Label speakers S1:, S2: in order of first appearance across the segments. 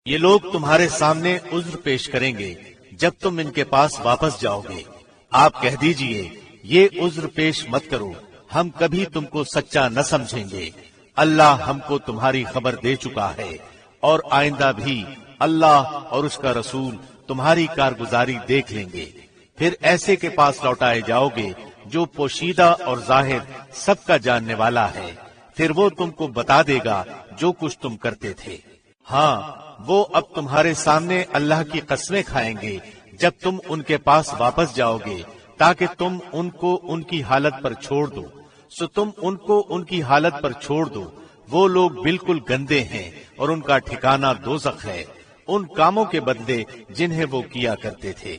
S1: یہ لوگ تمہارے سامنے عذر پیش کریں گے جب تم ان کے پاس واپس جاؤ گے۔ آپ کہہ دیجئے یہ عذر پیش مت کرو، ہم کبھی تم کو سچا نہ سمجھیں گے۔ اللہ ہم کو تمہاری خبر دے چکا ہے، اور آئندہ بھی اللہ اور اس کا رسول تمہاری کارگزاری دیکھ لیں گے۔ پھر ایسے کے پاس لوٹائے جاؤ گے جو پوشیدہ اور ظاہر سب کا جاننے والا ہے، پھر وہ تم کو بتا دے گا جو کچھ تم کرتے تھے۔ ہاں، وہ اب تمہارے سامنے اللہ کی قسمیں کھائیں گے جب تم ان کے پاس واپس جاؤ گے، تاکہ تم ان کو ان کی حالت پر چھوڑ دو۔ سو تم ان کو ان کی حالت پر چھوڑ دو، وہ لوگ بالکل گندے ہیں اور ان کا ٹھکانہ دوزخ ہے، ان کاموں کے بدلے جنہیں وہ کیا کرتے تھے۔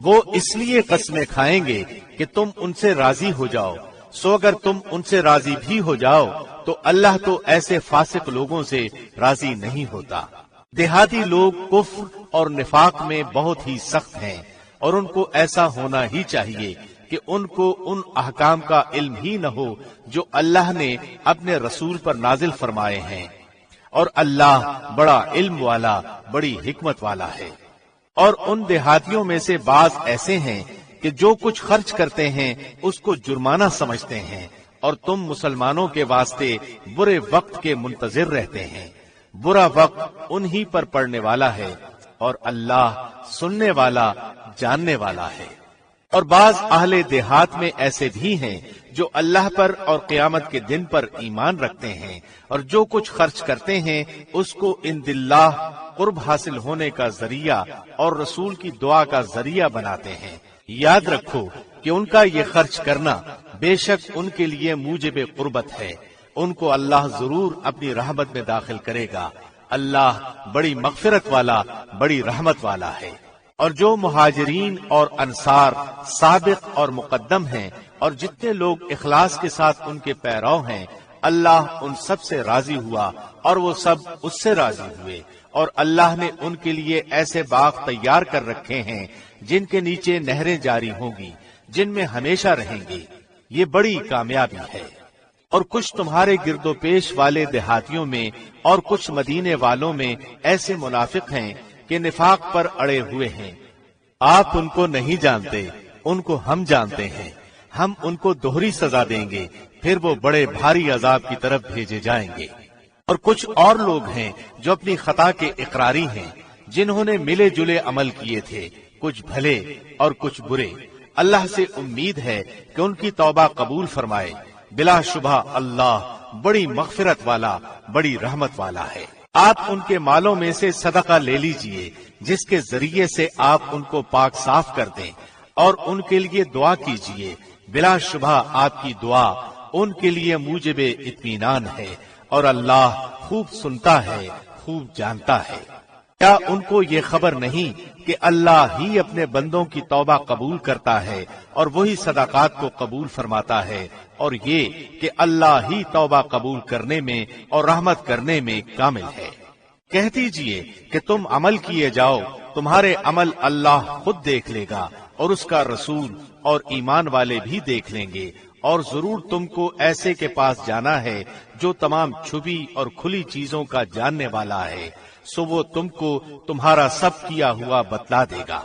S1: وہ اس لیے قسمیں کھائیں گے کہ تم ان سے راضی ہو جاؤ، سو اگر تم ان سے راضی بھی ہو جاؤ تو اللہ تو ایسے فاسق لوگوں سے راضی نہیں ہوتا۔ دیہاتی لوگ کفر اور نفاق میں بہت ہی سخت ہیں، اور ان کو ایسا ہونا ہی چاہیے کہ ان کو ان احکام کا علم ہی نہ ہو جو اللہ نے اپنے رسول پر نازل فرمائے ہیں، اور اللہ بڑا علم والا، بڑی حکمت والا ہے۔ اور ان دیہاتیوں میں سے بعض ایسے ہیں کہ جو کچھ خرچ کرتے ہیں اس کو جرمانہ سمجھتے ہیں، اور تم مسلمانوں کے واسطے برے وقت کے منتظر رہتے ہیں۔ برا وقت انہی پر پڑنے والا ہے، اور اللہ سننے والا، جاننے والا ہے۔ اور بعض اہل دیہات میں ایسے بھی ہیں جو اللہ پر اور قیامت کے دن پر ایمان رکھتے ہیں، اور جو کچھ خرچ کرتے ہیں اس کو عند اللہ قرب حاصل ہونے کا ذریعہ اور رسول کی دعا کا ذریعہ بناتے ہیں۔ یاد رکھو کہ ان کا یہ خرچ کرنا بے شک ان کے لیے موجب قربت ہے، ان کو اللہ ضرور اپنی رحمت میں داخل کرے گا۔ اللہ بڑی مغفرت والا، بڑی رحمت والا ہے۔ اور جو مہاجرین اور انصار سابق اور مقدم ہیں، اور جتنے لوگ اخلاص کے ساتھ ان کے پیرو ہیں، اللہ ان سب سے راضی ہوا اور وہ سب اس سے راضی ہوئے۔ اور اللہ نے ان کے لیے ایسے باغ تیار کر رکھے ہیں جن کے نیچے نہریں جاری ہوں گی، جن میں ہمیشہ رہیں گے۔ یہ بڑی کامیابی ہے۔ اور کچھ تمہارے گرد و پیش والے دیہاتیوں میں اور کچھ مدینے والوں میں ایسے منافق ہیں کہ نفاق پر اڑے ہوئے ہیں۔ آپ ان کو نہیں جانتے، ان کو ہم جانتے ہیں۔ ہم ان کو دوہری سزا دیں گے، پھر وہ بڑے بھاری عذاب کی طرف بھیجے جائیں گے۔ اور کچھ اور لوگ ہیں جو اپنی خطا کے اقراری ہیں، جنہوں نے ملے جلے عمل کیے تھے، کچھ بھلے اور کچھ برے۔ اللہ سے امید ہے کہ ان کی توبہ قبول فرمائے۔ بلا شبہ اللہ بڑی مغفرت والا، بڑی رحمت والا ہے۔ آپ ان کے مالوں میں سے صدقہ لے لیجئے جس کے ذریعے سے آپ ان کو پاک صاف کر دیں، اور ان کے لیے دعا کیجئے۔ بلا شبہ آپ کی دعا ان کے لیے موجب اطمینان ہے، اور اللہ خوب سنتا ہے، خوب جانتا ہے۔ کیا ان کو یہ خبر نہیں کہ اللہ ہی اپنے بندوں کی توبہ قبول کرتا ہے اور وہی صدقات کو قبول فرماتا ہے، اور یہ کہ اللہ ہی توبہ قبول کرنے میں اور رحمت کرنے میں کامل ہے۔ کہہ دیجئے کہ تم عمل کیے جاؤ، تمہارے عمل اللہ خود دیکھ لے گا، اور اس کا رسول اور ایمان والے بھی دیکھ لیں گے۔ اور ضرور تم کو ایسے کے پاس جانا ہے جو تمام چھپی اور کھلی چیزوں کا جاننے والا ہے، سو وہ تم کو تمہارا سب کیا ہوا بتلا دے گا۔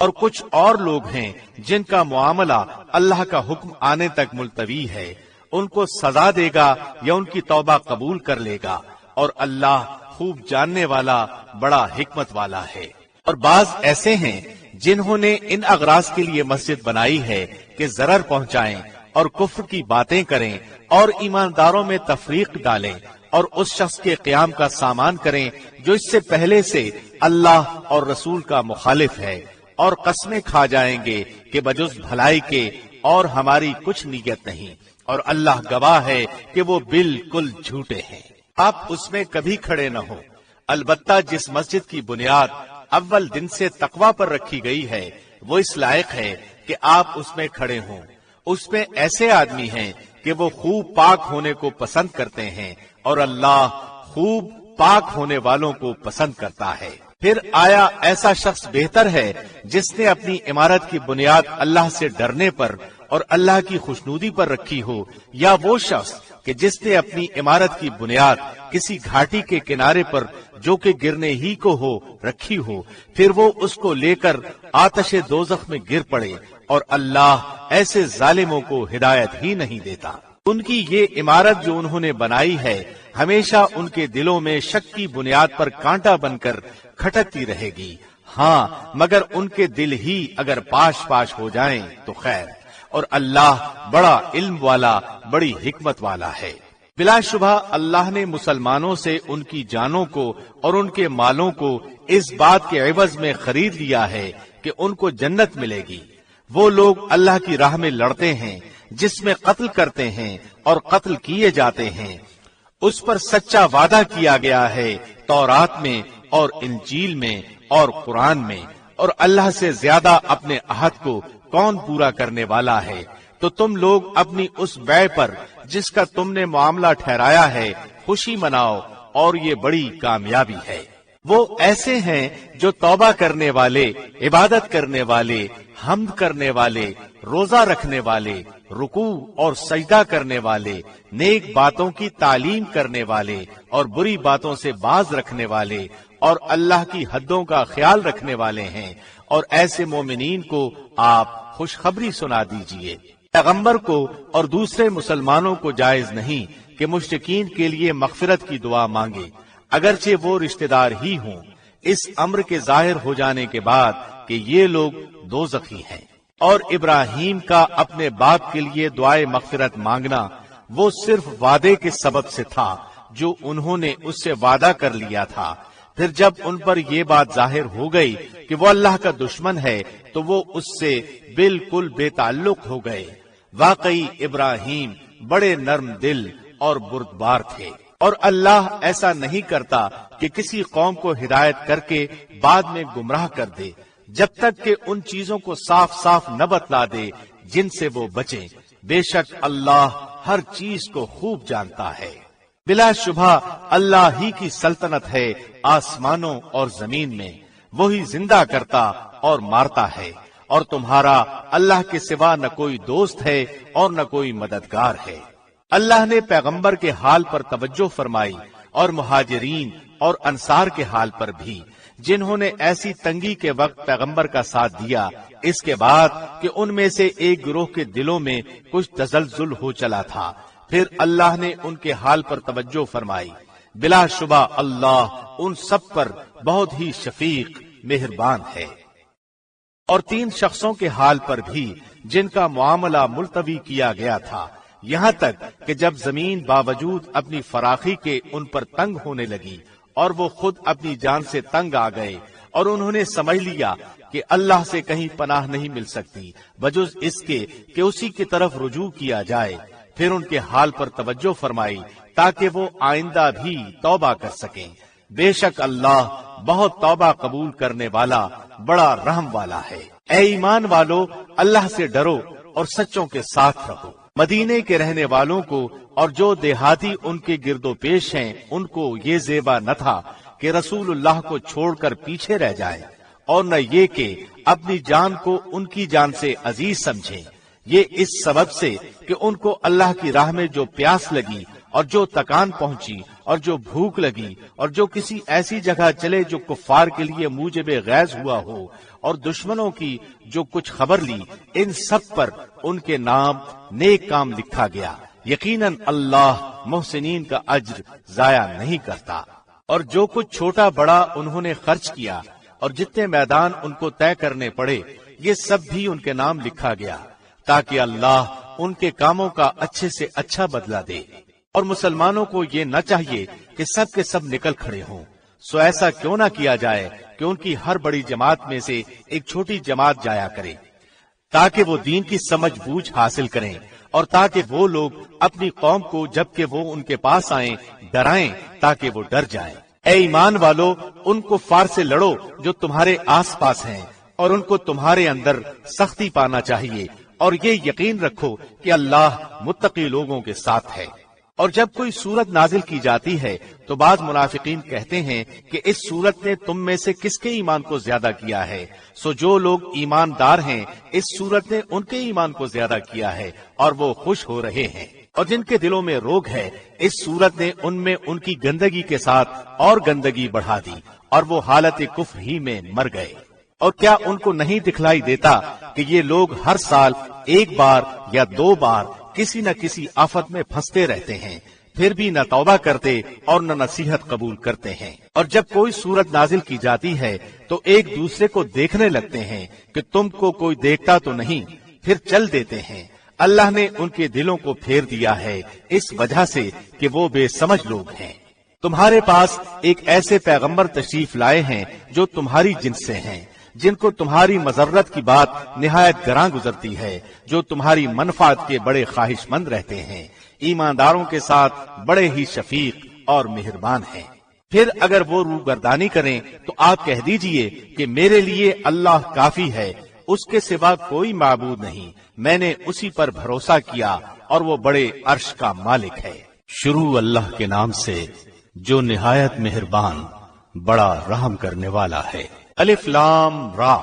S1: اور کچھ اور لوگ ہیں جن کا معاملہ اللہ کا حکم آنے تک ملتوی ہے، ان کو سزا دے گا یا ان کی توبہ قبول کر لے گا، اور اللہ خوب جاننے والا، بڑا حکمت والا ہے۔ اور بعض ایسے ہیں جنہوں نے ان اغراض کے لیے مسجد بنائی ہے کہ ضرر پہنچائیں اور کفر کی باتیں کریں اور ایمانداروں میں تفریق ڈالیں، اور اس شخص کے قیام کا سامان کریں جو اس سے پہلے سے اللہ اور رسول کا مخالف ہے، اور قسمیں کھا جائیں گے کہ بجز بھلائی کے اور ہماری کچھ نیت نہیں، اور اللہ گواہ ہے کہ وہ بالکل جھوٹے ہیں۔ آپ اس میں کبھی کھڑے نہ ہو، البتہ جس مسجد کی بنیاد اول دن سے تقوی پر رکھی گئی ہے وہ اس لائق ہے کہ آپ اس میں کھڑے ہوں۔ اس میں ایسے آدمی ہیں کہ وہ خوب پاک ہونے کو پسند کرتے ہیں، اور اللہ خوب پاک ہونے والوں کو پسند کرتا ہے۔ پھر آیا ایسا شخص بہتر ہے جس نے اپنی عمارت کی بنیاد اللہ سے ڈرنے پر اور اللہ کی خوشنودی پر رکھی ہو، یا وہ شخص کہ جس نے اپنی عمارت کی بنیاد کسی گھاٹی کے کنارے پر جو کہ گرنے ہی کو ہو رکھی ہو، پھر وہ اس کو لے کر آتش دوزخ میں گر پڑے، اور اللہ ایسے ظالموں کو ہدایت ہی نہیں دیتا۔ ان کی یہ عمارت جو انہوں نے بنائی ہے ہمیشہ ان کے دلوں میں شک کی بنیاد پر کانٹا بن کر کھٹکتی رہے گی، ہاں مگر ان کے دل ہی اگر پاش پاش ہو جائیں تو خیر، اور اللہ بڑا علم والا، بڑی حکمت والا ہے۔ بلا شبہ اللہ نے مسلمانوں سے ان کی جانوں کو اور ان کے مالوں کو اس بات کے عوض میں خرید لیا ہے کہ ان کو جنت ملے گی۔ وہ لوگ اللہ کی راہ میں لڑتے ہیں جس میں قتل کرتے ہیں اور قتل کیے جاتے ہیں، اس پر سچا وعدہ کیا گیا ہے تورات میں اور انجیل میں اور قرآن میں، اور اللہ سے زیادہ اپنے عہد کو کون پورا کرنے والا ہے؟ تو تم لوگ اپنی اس بیع پر جس کا تم نے معاملہ ٹھہرایا ہے خوشی مناؤ، اور یہ بڑی کامیابی ہے۔ وہ ایسے ہیں جو توبہ کرنے والے، عبادت کرنے والے، حمد کرنے والے، روزہ رکھنے والے، رکوع اور سجدہ کرنے والے، نیک باتوں کی تعلیم کرنے والے اور بری باتوں سے باز رکھنے والے، اور اللہ کی حدوں کا خیال رکھنے والے ہیں، اور ایسے مومنین کو آپ خوشخبری سنا دیجئے۔ پیغمبر کو اور دوسرے مسلمانوں کو جائز نہیں کہ مشرکین کے لیے مغفرت کی دعا مانگے، اگرچہ وہ رشتہ دار ہی ہوں، اس امر کے ظاہر ہو جانے کے بعد کہ یہ لوگ دوزخی ہیں۔ اور ابراہیم کا اپنے باپ کے لیے دعائے مغفرت مانگنا وہ صرف وعدے کے سبب سے تھا جو انہوں نے اس سے وعدہ کر لیا تھا۔ پھر جب ان پر یہ بات ظاہر ہو گئی کہ وہ اللہ کا دشمن ہے تو وہ اس سے بالکل بے تعلق ہو گئے۔ واقعی ابراہیم بڑے نرم دل اور بردبار تھے، اور اللہ ایسا نہیں کرتا کہ کسی قوم کو ہدایت کر کے بعد میں گمراہ کر دے جب تک کہ ان چیزوں کو صاف صاف نہ بتلا دے جن سے وہ بچیں۔ بے شک اللہ ہر چیز کو خوب جانتا ہے۔ بلا شبہ اللہ ہی کی سلطنت ہے آسمانوں اور زمین میں، وہی زندہ کرتا اور مارتا ہے، اور تمہارا اللہ کے سوا نہ کوئی دوست ہے اور نہ کوئی مددگار ہے۔ اللہ نے پیغمبر کے حال پر توجہ فرمائی اور مہاجرین اور انصار کے حال پر بھی، جنہوں نے ایسی تنگی کے وقت پیغمبر کا ساتھ دیا، اس کے بعد کہ ان میں سے ایک گروہ کے دلوں میں کچھ تزلزل ہو چلا تھا۔ پھر اللہ نے ان کے حال پر توجہ فرمائی۔ بلا شبہ اللہ ان سب پر بہت ہی شفیق مہربان ہے۔ اور 3 شخصوں کے حال پر بھی جن کا معاملہ ملتوی کیا گیا تھا، یہاں تک کہ جب زمین باوجود اپنی فراخی کے ان پر تنگ ہونے لگی اور وہ خود اپنی جان سے تنگ آ گئے، اور انہوں نے سمجھ لیا کہ اللہ سے کہیں پناہ نہیں مل سکتی بجز اس کے کہ اسی کی طرف رجوع کیا جائے، پھر ان کے حال پر توجہ فرمائی تاکہ وہ آئندہ بھی توبہ کر سکیں۔ بے شک اللہ بہت توبہ قبول کرنے والا، بڑا رحم والا ہے۔ اے ایمان والو، اللہ سے ڈرو اور سچوں کے ساتھ رہو۔ مدینے کے رہنے والوں کو اور جو دیہاتی ان کے گرد و پیش ہیں ان کو یہ زیبا نہ تھا کہ رسول اللہ کو چھوڑ کر پیچھے رہ جائیں، اور نہ یہ کہ اپنی جان کو ان کی جان سے عزیز سمجھیں۔ یہ اس سبب سے کہ ان کو اللہ کی راہ میں جو پیاس لگی اور جو تکان پہنچی اور جو بھوک لگی اور جو کسی ایسی جگہ چلے جو کفار کے لیے موجب غیظ ہوا ہو اور دشمنوں کی جو کچھ خبر لی، ان سب پر ان کے نام نیک کام لکھا گیا۔ یقیناً اللہ محسنین کا اجر ضائع نہیں کرتا۔ اور جو کچھ چھوٹا بڑا انہوں نے خرچ کیا اور جتنے میدان ان کو طے کرنے پڑے، یہ سب بھی ان کے نام لکھا گیا تاکہ اللہ ان کے کاموں کا اچھے سے اچھا بدلہ دے۔ اور مسلمانوں کو یہ نہ چاہیے کہ سب کے سب نکل کھڑے ہوں، سو ایسا کیوں نہ کیا جائے کہ ان کی ہر بڑی جماعت میں سے ایک چھوٹی جماعت جایا کرے، تاکہ وہ دین کی سمجھ بوجھ حاصل کریں، اور تاکہ وہ لوگ اپنی قوم کو جبکہ وہ ان کے پاس آئیں ڈرائیں تاکہ وہ ڈر جائیں۔ اے ایمان والو، ان کفار سے لڑو جو تمہارے آس پاس ہیں، اور ان کو تمہارے اندر سختی پانا چاہیے، اور یہ یقین رکھو کہ اللہ متقی لوگوں کے ساتھ ہے۔ اور جب کوئی سورت نازل کی جاتی ہے تو بعض منافقین کہتے ہیں کہ اس سورت نے تم میں سے کس کے ایمان کو زیادہ کیا ہے؟ سو جو لوگ ایماندار ہیں اس سورت نے ان کے ایمان کو زیادہ کیا ہے اور وہ خوش ہو رہے ہیں۔ اور جن کے دلوں میں روگ ہے اس صورت نے ان میں ان کی گندگی کے ساتھ اور گندگی بڑھا دی اور وہ حالت کفر ہی میں مر گئے۔ اور کیا ان کو نہیں دکھلائی دیتا کہ یہ لوگ ہر سال ایک بار یا دو بار کسی نہ کسی آفت میں پھنستے رہتے ہیں، پھر بھی نہ توبہ کرتے اور نہ نصیحت قبول کرتے ہیں۔ اور جب کوئی صورت نازل کی جاتی ہے تو ایک دوسرے کو دیکھنے لگتے ہیں کہ تم کو کوئی دیکھتا تو نہیں، پھر چل دیتے ہیں۔ اللہ نے ان کے دلوں کو پھیر دیا ہے اس وجہ سے کہ وہ بے سمجھ لوگ ہیں۔ تمہارے پاس ایک ایسے پیغمبر تشریف لائے ہیں جو تمہاری جنس سے ہیں، جن کو تمہاری مضرت کی بات نہایت گراں گزرتی ہے، جو تمہاری منفعت کے بڑے خواہش مند رہتے ہیں، ایمانداروں کے ساتھ بڑے ہی شفیق اور مہربان ہیں۔ پھر اگر وہ روگردانی کریں تو آپ کہہ دیجئے کہ میرے لیے اللہ کافی ہے، اس کے سوا کوئی معبود نہیں، میں نے اسی پر بھروسہ کیا اور وہ بڑے عرش کا مالک ہے۔ شروع اللہ کے نام سے جو نہایت مہربان بڑا رحم کرنے والا ہے۔ الف لام را،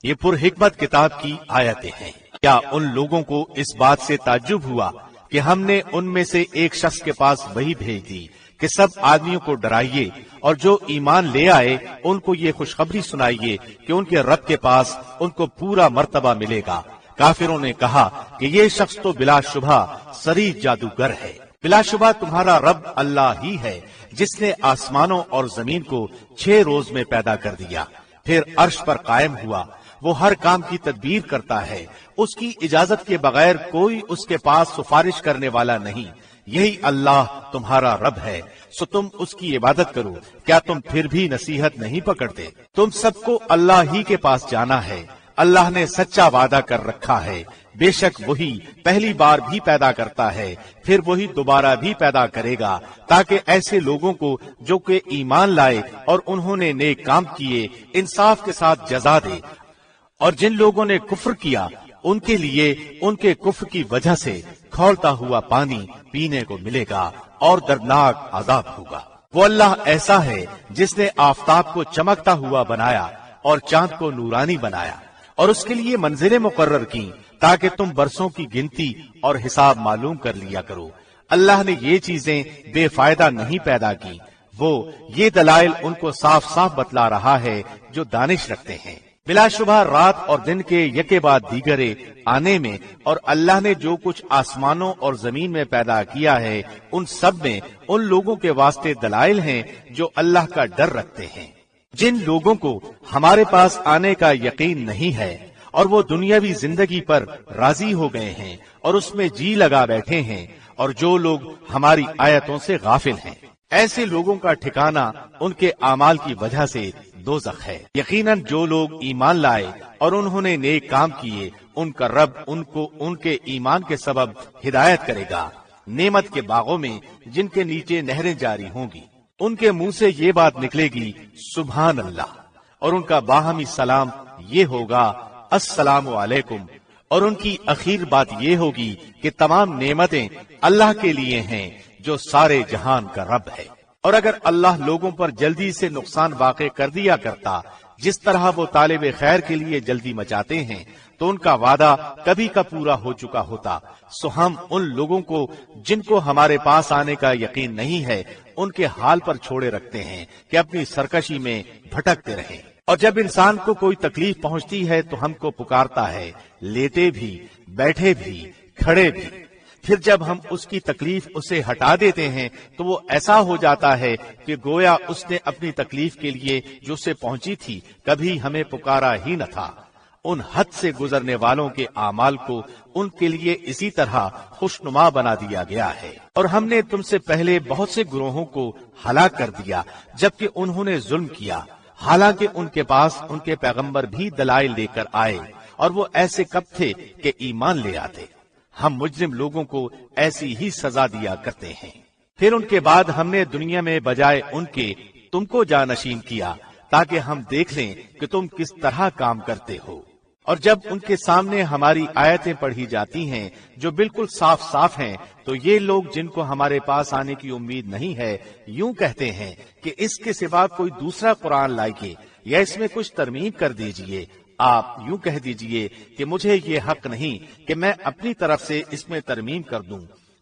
S1: یہ پر حکمت کتاب کی آیتیں ہیں۔ کیا ان لوگوں کو اس بات سے تعجب ہوا کہ ہم نے ان میں سے ایک شخص کے پاس وحی بھیج دی کہ سب آدمیوں کو ڈرائیے اور جو ایمان لے آئے ان کو یہ خوشخبری سنائیے کہ ان کے رب کے پاس ان کو پورا مرتبہ ملے گا۔ کافروں نے کہا کہ یہ شخص تو بلا شبہ سری جادوگر ہے۔ بلا شبہ تمہارا رب اللہ ہی ہے جس نے آسمانوں اور زمین کو 6 روز میں پیدا کر دیا، پھر عرش پر قائم ہوا۔ وہ ہر کام کی تدبیر کرتا ہے، اس کی اجازت کے بغیر کوئی اس کے پاس سفارش کرنے والا نہیں۔ یہی اللہ تمہارا رب ہے، سو تم اس کی عبادت کرو۔ کیا تم پھر بھی نصیحت نہیں پکڑتے؟ تم سب کو اللہ ہی کے پاس جانا ہے۔ اللہ نے سچا وعدہ کر رکھا ہے، بے شک وہی پہلی بار بھی پیدا کرتا ہے، پھر وہی دوبارہ بھی پیدا کرے گا، تاکہ ایسے لوگوں کو جو کہ ایمان لائے اور انہوں نے نیک کام کیے انصاف کے ساتھ جزا دے، اور جن لوگوں نے کفر کیا ان کے لیے ان کے کفر کی وجہ سے کھولتا ہوا پانی پینے کو ملے گا اور دردناک عذاب ہوگا۔ وہ اللہ ایسا ہے جس نے آفتاب کو چمکتا ہوا بنایا اور چاند کو نورانی بنایا اور اس کے لیے منزلیں مقرر کی تاکہ تم برسوں کی گنتی اور حساب معلوم کر لیا کرو۔ اللہ نے یہ چیزیں بے فائدہ نہیں پیدا کی، وہ یہ دلائل ان کو صاف صاف بتلا رہا ہے جو دانش رکھتے ہیں۔ بلا شبہ رات اور دن کے یکے بعد دیگرے آنے میں اور اللہ نے جو کچھ آسمانوں اور زمین میں پیدا کیا ہے ان سب میں ان لوگوں کے واسطے دلائل ہیں جو اللہ کا ڈر رکھتے ہیں۔ جن لوگوں کو ہمارے پاس آنے کا یقین نہیں ہے اور وہ دنیاوی زندگی پر راضی ہو گئے ہیں اور اس میں جی لگا بیٹھے ہیں، اور جو لوگ ہماری آیتوں سے غافل ہیں، ایسے لوگوں کا ٹھکانہ ان کے اعمال کی وجہ سے دوزخ ہے۔ یقیناً جو لوگ ایمان لائے اور انہوں نے نیک کام کیے ان کا رب ان کو ان کے ایمان کے سبب ہدایت کرے گا نعمت کے باغوں میں جن کے نیچے نہریں جاری ہوں گی۔ ان کے منہ سے یہ بات نکلے گی سبحان اللہ، اور ان کا باہمی سلام یہ ہوگا السلام علیکم، اور ان کی اخیر بات یہ ہوگی کہ تمام نعمتیں اللہ کے لیے ہیں جو سارے جہان کا رب ہے۔ اور اگر اللہ لوگوں پر جلدی سے نقصان واقع کر دیا کرتا جس طرح وہ طالب خیر کے لیے جلدی مچاتے ہیں تو ان کا وعدہ کبھی کا پورا ہو چکا ہوتا، سو ہم ان لوگوں کو جن کو ہمارے پاس آنے کا یقین نہیں ہے ان کے حال پر چھوڑے رکھتے ہیں کہ اپنی سرکشی میں بھٹکتے رہیں۔ اور جب انسان کو کوئی تکلیف پہنچتی ہے تو ہم کو پکارتا ہے، لیٹے بھی، بیٹھے بھی، کھڑے بھی۔ پھر جب ہم اس کی تکلیف اسے ہٹا دیتے ہیں تو وہ ایسا ہو جاتا ہے کہ گویا اس نے اپنی تکلیف کے لیے جو اسے پہنچی تھی کبھی ہمیں پکارا ہی نہ تھا۔ ان حد سے گزرنے والوں کے اعمال کو ان کے لیے اسی طرح خوشنما بنا دیا گیا ہے۔ اور ہم نے تم سے پہلے بہت سے گروہوں کو ہلاک کر دیا جبکہ انہوں نے ظلم کیا، حالانکہ ان کے پاس ان کے پیغمبر بھی دلائل لے کر آئے، اور وہ ایسے کب تھے کہ ایمان لے آتے۔ ہم مجرم لوگوں کو ایسی ہی سزا دیا کرتے ہیں۔ پھر ان کے بعد ہم نے دنیا میں بجائے ان کے تم کو جانشین کیا تاکہ ہم دیکھ لیں کہ تم کس طرح کام کرتے ہو۔ اور جب ان کے سامنے ہماری آیتیں پڑھی جاتی ہیں جو بالکل صاف صاف ہیں تو یہ لوگ جن کو ہمارے پاس آنے کی امید نہیں ہے یوں کہتے ہیں کہ اس کے سوا کوئی دوسرا قرآن لائیے یا اس میں کچھ ترمیم کر دیجئے۔ آپ یوں کہہ دیجئے کہ مجھے یہ حق نہیں کہ میں اپنی طرف سے اس میں ترمیم کر دوں،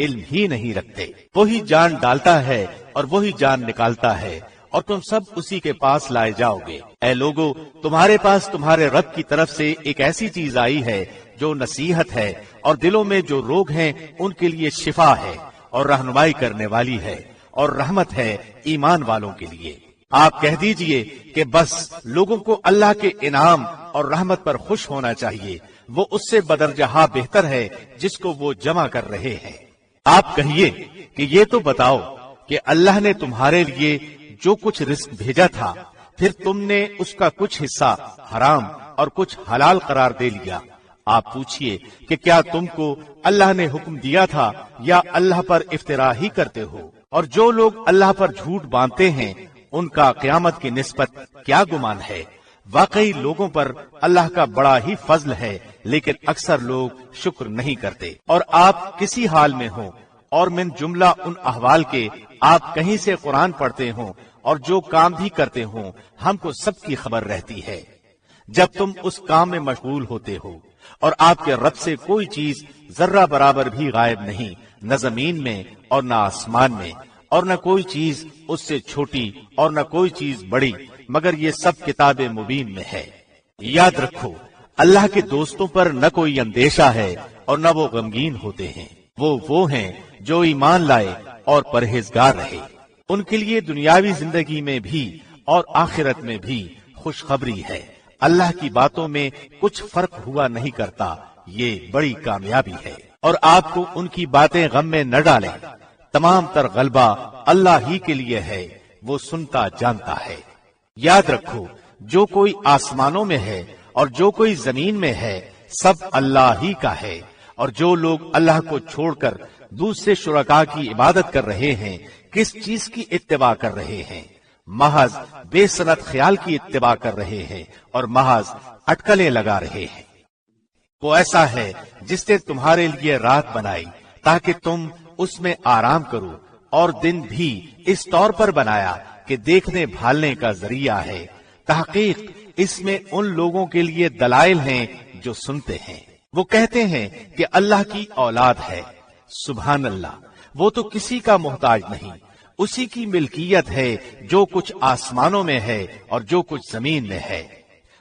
S1: علم ہی نہیں رکھتے۔ وہی جان ڈالتا ہے اور وہی جان نکالتا ہے، اور تم سب اسی کے پاس لائے جاؤ گے۔ اے لوگو، تمہارے پاس تمہارے رب کی طرف سے ایک ایسی چیز آئی ہے جو نصیحت ہے، اور دلوں میں جو روگ ہیں ان کے لیے شفا ہے، اور رہنمائی کرنے والی ہے، اور رحمت ہے ایمان والوں کے لیے۔ آپ کہہ دیجئے کہ بس لوگوں کو اللہ کے انعام اور رحمت پر خوش ہونا چاہیے، وہ اس سے بدرجہ بہتر ہے جس کو وہ جمع کر رہے ہیں۔ آپ کہیے کہ یہ تو بتاؤ کہ اللہ نے تمہارے لیے جو کچھ رزق بھیجا تھا، پھر تم نے اس کا کچھ حصہ حرام اور کچھ حلال قرار دے لیا۔ آپ پوچھئے کہ کیا تم کو اللہ نے حکم دیا تھا یا اللہ پر افطرا ہی کرتے ہو؟ اور جو لوگ اللہ پر جھوٹ باندھتے ہیں ان کا قیامت کی نسبت کیا گمان ہے؟ واقعی لوگوں پر اللہ کا بڑا ہی فضل ہے، لیکن اکثر لوگ شکر نہیں کرتے۔ اور آپ کسی حال میں ہوں اور من جملہ ان احوال کے آپ کہیں سے قرآن پڑھتے ہوں اور جو کام بھی کرتے ہوں، ہم کو سب کی خبر رہتی ہے۔ جب تم اس کام میں مشغول ہوتے ہو اور آپ کے رب سے کوئی چیز ذرہ برابر بھی غائب نہیں، نہ زمین میں اور نہ آسمان میں، اور نہ کوئی چیز اس سے چھوٹی اور نہ کوئی چیز بڑی، مگر یہ سب کتاب مبین میں ہے۔ یاد رکھو، اللہ کے دوستوں پر نہ کوئی اندیشہ ہے اور نہ وہ غمگین ہوتے ہیں۔ وہ ہیں جو ایمان لائے اور پرہیزگار رہے، ان کے لیے دنیاوی زندگی میں بھی اور آخرت میں بھی خوشخبری ہے۔ اللہ کی باتوں میں کچھ فرق ہوا نہیں کرتا، یہ بڑی کامیابی ہے۔ اور آپ کو ان کی باتیں غم میں نہ ڈالیں، تمام تر غلبہ اللہ ہی کے لیے ہے، وہ سنتا جانتا ہے۔ یاد رکھو، جو کوئی آسمانوں میں ہے اور جو کوئی زمین میں ہے، سب اللہ ہی کا ہے۔ اور جو لوگ اللہ کو چھوڑ کر دوسرے شرکاء کی عبادت کر رہے ہیں، کس چیز کی اتباع کر رہے ہیں؟ محض بے سنت خیال کی اتباع کر رہے ہیں اور محض اٹکلیں لگا رہے ہیں۔ وہ ایسا ہے جس نے تمہارے لیے رات بنائی تاکہ تم اس میں آرام کرو، اور دن بھی اس طور پر بنایا کہ دیکھنے بھالنے کا ذریعہ ہے۔ تحقیق اس میں ان لوگوں کے لیے دلائل ہیں جو سنتے ہیں۔ وہ کہتے ہیں کہ اللہ کی اولاد ہے۔ سبحان اللہ، وہ تو کسی کا محتاج نہیں، اسی کی ملکیت ہے جو کچھ آسمانوں میں ہے اور جو کچھ زمین میں ہے۔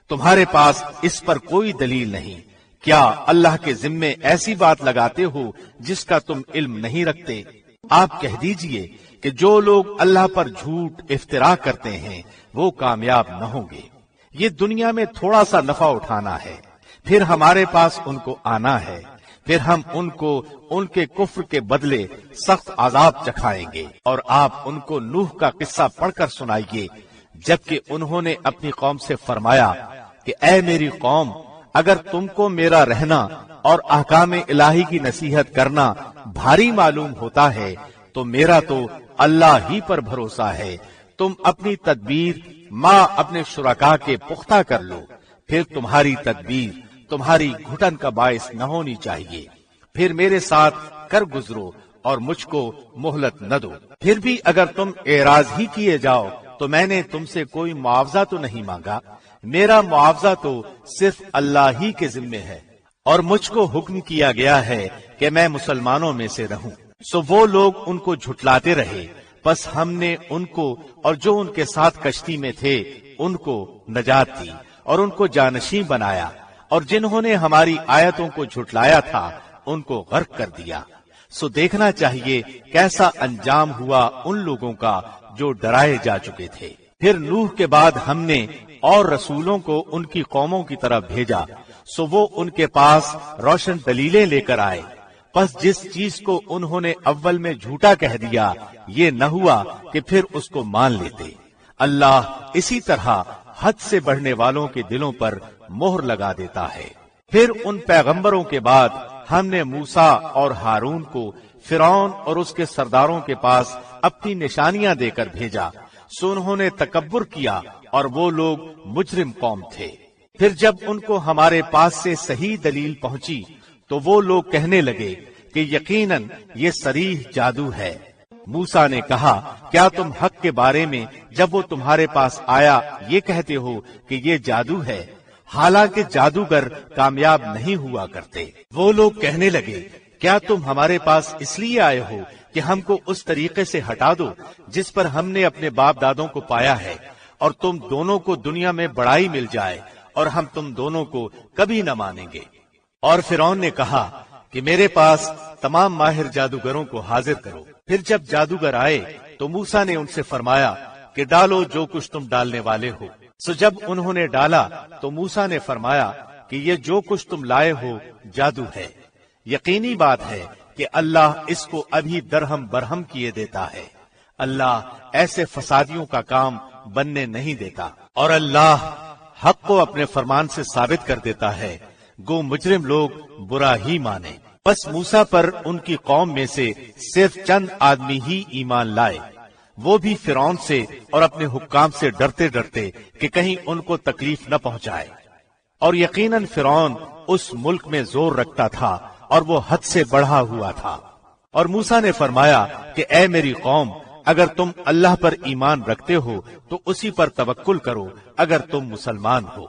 S1: تمہارے پاس اس پر کوئی دلیل نہیں۔ کیا اللہ کے ذمے ایسی بات لگاتے ہو جس کا تم علم نہیں رکھتے؟ آپ کہہ دیجئے کہ جو لوگ اللہ پر جھوٹ افترا کرتے ہیں وہ کامیاب نہ ہوں گے۔ یہ دنیا میں تھوڑا سا نفع اٹھانا ہے، پھر ہمارے پاس ان کو آنا ہے، پھر ہم ان کو ان کے کفر کے بدلے سخت عذاب چکھائیں گے۔ اور آپ ان کو نوح کا قصہ پڑھ کر سنائیے، جبکہ انہوں نے اپنی قوم سے فرمایا کہ اے میری قوم، اگر تم کو میرا رہنا اور احکام الہی کی نصیحت کرنا بھاری معلوم ہوتا ہے تو میرا تو اللہ ہی پر بھروسہ ہے۔ تم اپنی تدبیر ماں اپنے شرکاء کے پختہ کر لو، پھر تمہاری تدبیر تمہاری گھٹن کا باعث نہ ہونی چاہیے۔ پھر میرے ساتھ کر گزرو اور مجھ کو مہلت نہ دو۔ پھر بھی اگر تم اعراض ہی کیے جاؤ تو میں نے تم سے کوئی معاوضہ تو نہیں مانگا، میرا معاوضہ تو صرف اللہ ہی کے ذمے ہے، اور مجھ کو حکم کیا گیا ہے کہ میں مسلمانوں میں سے رہوں۔ سو وہ لوگ ان کو جھٹلاتے رہے، پس ہم نے ان کو اور جو ان کے ساتھ کشتی میں تھے ان کو نجات دی اور ان کو جانشین بنایا، اور جنہوں نے ہماری آیتوں کو جھٹلایا تھا ان کو غرق کر دیا۔ سو دیکھنا چاہیے کیسا انجام ہوا ان لوگوں کا جو ڈرائے جا چکے تھے۔ پھر نوح کے بعد ہم نے اور رسولوں کو ان کی قوموں کی طرف بھیجا، سو وہ ان کے پاس روشن دلیلیں لے کر آئے۔ پس جس چیز کو انہوں نے اول میں جھوٹا کہہ دیا، یہ نہ ہوا کہ پھر اس کو مان لیتے۔ اللہ اسی طرح حد سے بڑھنے والوں کے دلوں پر مہر لگا دیتا ہے۔ پھر ان پیغمبروں کے بعد ہم نے موسیٰ اور ہارون کو فرعون اور اس کے سرداروں کے پاس اپنی نشانیاں دے کر بھیجا، سو انہوں نے تکبر کیا اور وہ لوگ مجرم قوم تھے۔ پھر جب ان کو ہمارے پاس سے صحیح دلیل پہنچی تو وہ لوگ کہنے لگے کہ یقیناً یہ صریح جادو ہے۔ موسیٰ نے کہا، کیا تم حق کے بارے میں جب وہ تمہارے پاس آیا یہ کہتے ہو کہ یہ جادو ہے؟ حالانکہ جادوگر کامیاب نہیں ہوا کرتے۔ وہ لوگ کہنے لگے کیا تم ہمارے پاس اس لیے آئے ہو کہ ہم کو اس طریقے سے ہٹا دو جس پر ہم نے اپنے باپ دادوں کو پایا ہے، اور تم دونوں کو دنیا میں بڑائی مل جائے اور ہم تم دونوں کو کبھی نہ مانیں گے؟ اور فرعون نے کہا کہ میرے پاس تمام ماہر جادوگروں کو حاضر کرو۔ پھر جب جادوگر آئے تو موسیٰ نے ان سے فرمایا کہ ڈالو جو کچھ تم ڈالنے والے ہو۔ سو جب انہوں نے ڈالا تو موسیٰ نے فرمایا کہ یہ جو کچھ تم لائے ہو جادو ہے۔ یقینی بات ہے کہ اللہ اس کو ابھی درہم برہم کیے دیتا ہے۔ اللہ ایسے فسادیوں کا کام بننے نہیں دیتا، اور اللہ حق کو اپنے فرمان سے ثابت کر دیتا ہے، گو مجرم لوگ برا ہی مانے۔ بس موسیٰ پر ان کی قوم میں سے صرف چند آدمی ہی ایمان لائے، وہ بھی فرعون سے اور اپنے حکام سے ڈرتے ڈرتے کہ کہیں ان کو تکلیف نہ پہنچائے۔ اور یقیناً فرعون اس ملک میں زور رکھتا تھا اور وہ حد سے بڑھا ہوا تھا۔ اور موسیٰ نے فرمایا کہ اے میری قوم، اگر تم اللہ پر ایمان رکھتے ہو تو اسی پر توکل کرو اگر تم مسلمان ہو۔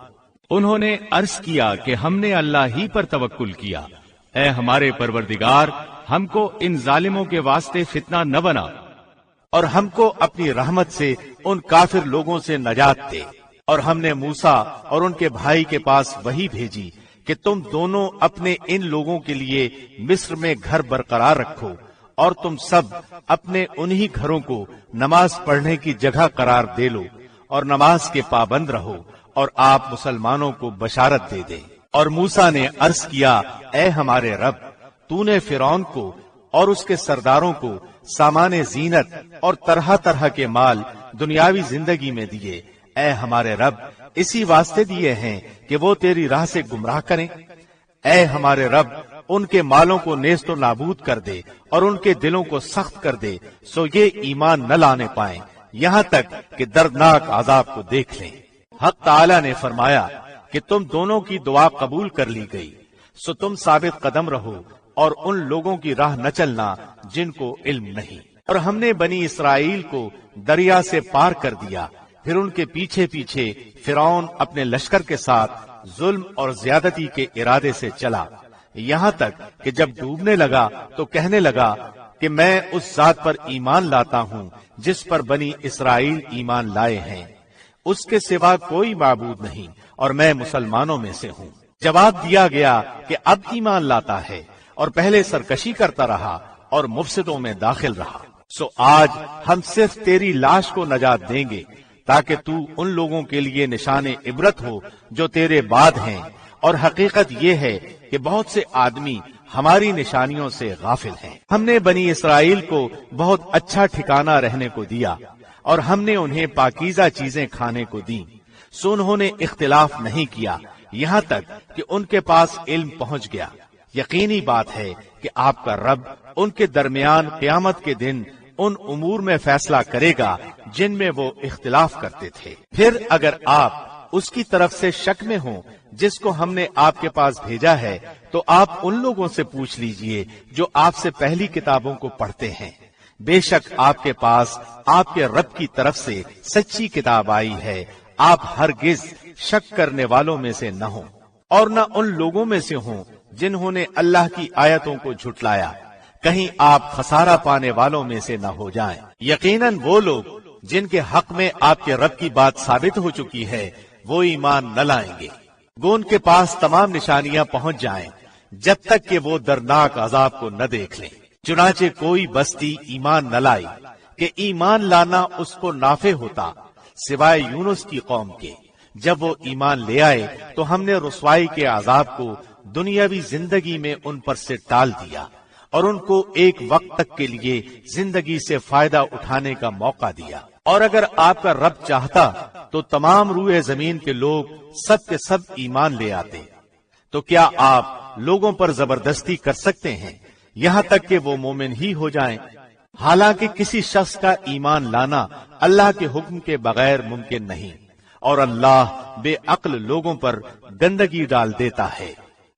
S2: انہوں نے عرض کیا کہ ہم نے اللہ ہی پر توکل کیا، اے ہمارے پروردگار، ہم کو ان ظالموں کے واسطے فتنہ نہ بنا،
S1: اور ہم کو اپنی رحمت سے ان کافر لوگوں سے نجات دے۔ اور ہم نے موسیٰ اور ان کے بھائی کے پاس وحی بھیجی کہ تم دونوں اپنے ان لوگوں کے لیے مصر میں گھر برقرار رکھو، اور تم سب اپنے انہی گھروں کو نماز پڑھنے کی جگہ قرار دے لو، اور نماز کے پابند رہو، اور آپ مسلمانوں کو بشارت دے دیں۔ اور موسیٰ نے عرض کیا، اے ہمارے رب، تو نے فرعون کو اور اس کے سرداروں کو سامان زینت اور طرح طرح کے مال دنیاوی زندگی میں دیے، اے ہمارے رب اسی واسطے دیے ہیں کہ وہ تیری راہ سے گمراہ کریں۔ اے ہمارے رب ان کے مالوں کو نیست و نابود کر دے اور ان کے دلوں کو سخت کر دے، سو یہ ایمان نہ لانے پائیں یہاں تک کہ دردناک عذاب کو دیکھ لیں۔ حق تعالی نے فرمایا کہ تم دونوں کی دعا قبول کر لی گئی، سو تم ثابت قدم رہو اور ان لوگوں کی راہ نہ چلنا جن کو علم نہیں۔ اور ہم نے بنی اسرائیل کو دریا سے پار کر دیا، پھر ان کے پیچھے پیچھے فرعون اپنے لشکر کے ساتھ ظلم اور زیادتی کے ارادے سے چلا، یہاں تک کہ جب ڈوبنے لگا تو کہنے لگا کہ میں اس ذات پر ایمان لاتا ہوں جس پر بنی اسرائیل ایمان لائے ہیں، اس کے سوا کوئی معبود نہیں، اور میں مسلمانوں میں سے ہوں۔ جواب دیا گیا کہ اب ایمان لاتا ہے، اور پہلے سرکشی کرتا رہا اور مفسدوں میں داخل رہا۔ سو آج ہم صرف تیری لاش کو نجات دیں گے تاکہ تو ان لوگوں کے لیے نشان عبرت ہو جو تیرے بعد ہیں، اور حقیقت یہ ہے کہ بہت سے آدمی ہماری نشانیوں سے غافل ہیں۔ ہم نے بنی اسرائیل کو بہت اچھا ٹھکانہ رہنے کو دیا، اور ہم نے انہیں پاکیزہ چیزیں کھانے کو دیں، سو انہوں نے اختلاف نہیں کیا یہاں تک کہ ان کے پاس علم پہنچ گیا۔ یقینی بات ہے کہ آپ کا رب ان کے درمیان قیامت کے دن ان امور میں فیصلہ کرے گا جن میں وہ اختلاف کرتے تھے۔ پھر اگر آپ اس کی طرف سے شک میں ہوں جس کو ہم نے آپ کے پاس بھیجا ہے تو آپ ان لوگوں سے پوچھ لیجئے جو آپ سے پہلی کتابوں کو پڑھتے ہیں، بے شک آپ کے پاس آپ کے رب کی طرف سے سچی کتاب آئی ہے، آپ ہرگز شک کرنے والوں میں سے نہ ہوں، اور نہ ان لوگوں میں سے ہوں جنہوں نے اللہ کی آیتوں کو جھٹلایا، کہیں آپ خسارہ پانے والوں میں سے نہ ہو جائیں۔ یقیناً وہ لوگ جن کے حق میں آپ کے رب کی بات ثابت ہو چکی ہے وہ ایمان نہ لائیں گے، گو ان کے پاس تمام نشانیاں پہنچ جائیں جب تک کہ وہ دردناک عذاب کو نہ دیکھ لیں۔ چنانچہ کوئی بستی ایمان نہ لائی کہ ایمان لانا اس کو نافع ہوتا سوائے یونس کی قوم کے، جب وہ ایمان لے آئے تو ہم نے رسوائی کے عذاب کو دنیاوی زندگی میں ان پر سے ٹال دیا، اور ان کو ایک وقت تک کے لیے زندگی سے فائدہ اٹھانے کا موقع دیا۔ اور اگر آپ کا رب چاہتا تو تمام روئے زمین کے لوگ سب کے سب ایمان لے آتے، تو کیا آپ لوگوں پر زبردستی کر سکتے ہیں یہاں تک کہ وہ مومن ہی ہو جائیں؟ حالانکہ کسی شخص کا ایمان لانا اللہ کے حکم کے بغیر ممکن نہیں، اور اللہ بے عقل لوگوں پر گندگی ڈال دیتا ہے۔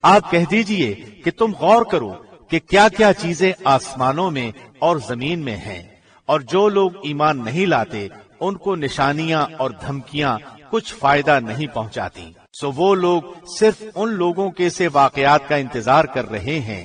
S1: آپ کہہ دیجئے کہ تم غور کرو کہ کیا کیا چیزیں آسمانوں میں اور زمین میں ہیں، اور جو لوگ ایمان نہیں لاتے ان کو نشانیاں اور دھمکیاں کچھ فائدہ نہیں پہنچاتی۔ سو وہ لوگ صرف ان لوگوں کے سے واقعات کا انتظار کر رہے ہیں